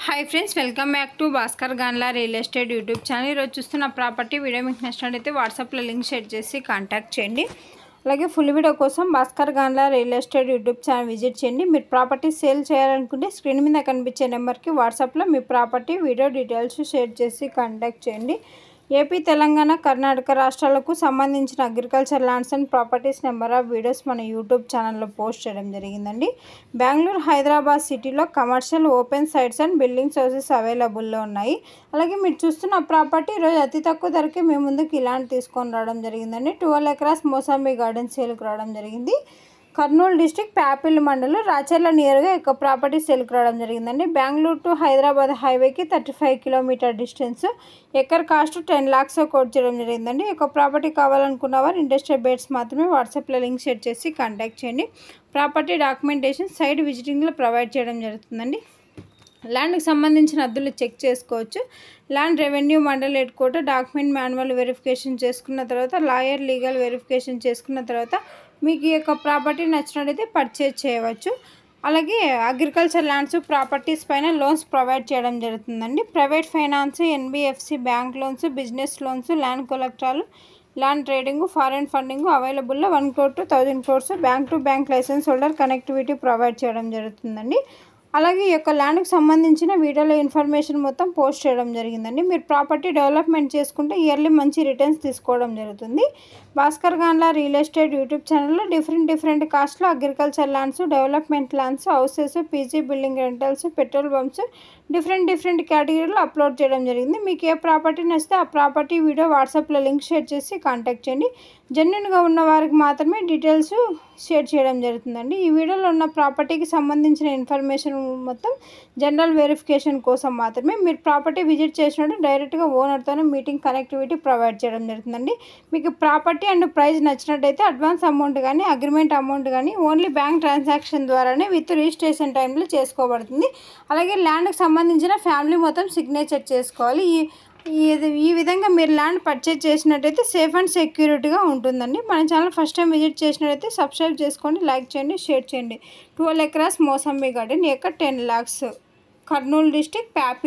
High friends welcome back to Bhaskar Ganla real estate YouTube channel चूस्तुन्न property video मीकु नच्चिनट्लयिते WhatsApp लो लिंक शेर चेसी कांटाक्ट चेयंడి అలాగే ఫుల్ వీడియో కోసం Bhaskar Ganla real estate YouTube channel visit చేయండి। మీరు ప్రాపర్టీ సేల్ చేయాలనుకుంటే స్క్రీన్ మీద కనిపించే నెంబర్కి వాట్సాప్లో మీ ప్రాపర్టీ వీడియో డీటెయిల్స్ షేర్ చేసి కాంటాక్ట్ చేయండి। ఏపీ తెలంగాణ కర్ణాటక రాష్ట్రాలకు సంబంధించిన agriculture lands and properties number of videos మన యూట్యూబ్ ఛానల్లో పోస్ట్ చేయడం జరిగిందండి। బెంగళూరు హైదరాబాద్ సిటీలో commercial open sites and buildings houses అవైలబుల్లో ఉన్నాయి। అలాగే మీరు చూస్తున్న ప్రాపర్టీ ఈరోజు అతి తక్కువ ధరకే మీ ముందుకు ఇలాంటి తీసుకొని రావడం జరిగిందండి। 12 ఎకరాస్ మోసాంబి గార్డెన్ సేల్కి రావడం జరిగింది। కర్నూలు డిస్ట్రిక్ట్ ప్యాపిల్ మండలం రాచర్ల నియర్గా ఒక ప్రాపర్టీ సేల్కి రావడం జరిగిందండి। బెంగళూరు టు హైదరాబాద్ హైవేకి 35 kilometre distance, acre cost 10 lakhs quote చేయడం జరిగిందండి। ఒక ప్రాపర్టీ కావాలనుకున్న వారు ఇంట్రెస్టెడ్ బేట్స్ మాత్రమే వాట్సాప్లో లింక్ షేర్ చేసి కాంటాక్ట్ చేయండి। ప్రాపర్టీ డాక్యుమెంటేషన్ సైట్ విజిటింగ్లో ప్రొవైడ్ చేయడం జరుగుతుందండి। ల్యాండ్కి సంబంధించిన అద్దులు చెక్ చేసుకోవచ్చు। Land revenue mandal head quarter document manual verification చేసుకున్న తర్వాత లాయర్ లీగల్ వెరిఫికేషన్ చేసుకున్న తర్వాత మీకు ఈ యొక్క ప్రాపర్టీ నచ్చినట్లయితే పర్చేజ్ చేయవచ్చు। అలాగే అగ్రికల్చర్ ల్యాండ్స్ ప్రాపర్టీస్ పైన లోన్స్ ప్రొవైడ్ చేయడం జరుగుతుందండి। Private finance, NBFC bank loans, business loans, land కొలెక్టరాలు, ల్యాండ్ ట్రేడింగ్, ఫారెన్ ఫండింగ్ అవైలబుల్లో 1 crore to 1000 crores bank to bank licence holder connectivity provide చేయడం జరుగుతుందండి। అలాగే ఈ యొక్క ల్యాండ్కి సంబంధించిన వీడియోలో ఇన్ఫర్మేషన్ మొత్తం పోస్ట్ చేయడం జరిగిందండి। మీరు ప్రాపర్టీ డెవలప్మెంట్ చేసుకుంటే ఇయర్లీ మంచి రిటర్న్స్ తీసుకోవడం జరుగుతుంది। Bhaskar Ganla real estate YouTube ఛానల్లో డిఫరెంట్ కాస్ట్లో agriculture lands, development lands, houses, PG building rentals, petrol pumps different కేటగిరీలో అప్లోడ్ చేయడం జరిగింది। మీకు ఏ ప్రాపర్టీ నచ్చితే ఆ ప్రాపర్టీ వీడియో వాట్సాప్లో లింక్ షేర్ చేసి కాంటాక్ట్ చేయండి। జెన్యున్గా ఉన్న వారికి మాత్రమే డీటెయిల్స్ షేర్ చేయడం జరుగుతుందండి। ఈ వీడియోలో ఉన్న ప్రాపర్టీకి సంబంధించిన ఇన్ఫర్మేషన్ మొత్తం జనరల్ వెరిఫికేషన్ కోసం మాత్రమే। మీరు ప్రాపర్టీ విజిట్ చేసినట్టు డైరెక్ట్గా ఓనర్తోనే మీటింగ్ కనెక్టివిటీ ప్రొవైడ్ చేయడం జరుగుతుందండి। మీకు ప్రాపర్టీ అండ్ ప్రైస్ నచ్చినట్టయితే అడ్వాన్స్ అమౌంట్ కానీ అగ్రిమెంట్ అమౌంట్ కానీ ఓన్లీ బ్యాంక్ ట్రాన్సాక్షన్ ద్వారానే విత్ రిజిస్ట్రేషన్ టైంలో చేసుకోబడుతుంది। అలాగే ల్యాండ్కి సంబంధించిన ఫ్యామిలీ మొత్తం సిగ్నేచర్ చేసుకోవాలి। ఈ విధంగా మీరు ల్యాండ్ పర్చేజ్ చేసినట్టయితే సేఫ్ అండ్ సెక్యూరిటీగా ఉంటుందండి। మన ఛానల్ ఫస్ట్ టైం విజిట్ చేసినట్టయితే సబ్స్క్రైబ్ చేసుకోండి, లైక్ చేయండి, షేర్ చేయండి। 12 acres mosambi garden, acre 10 lakhs, Kurnool district ప్యాపి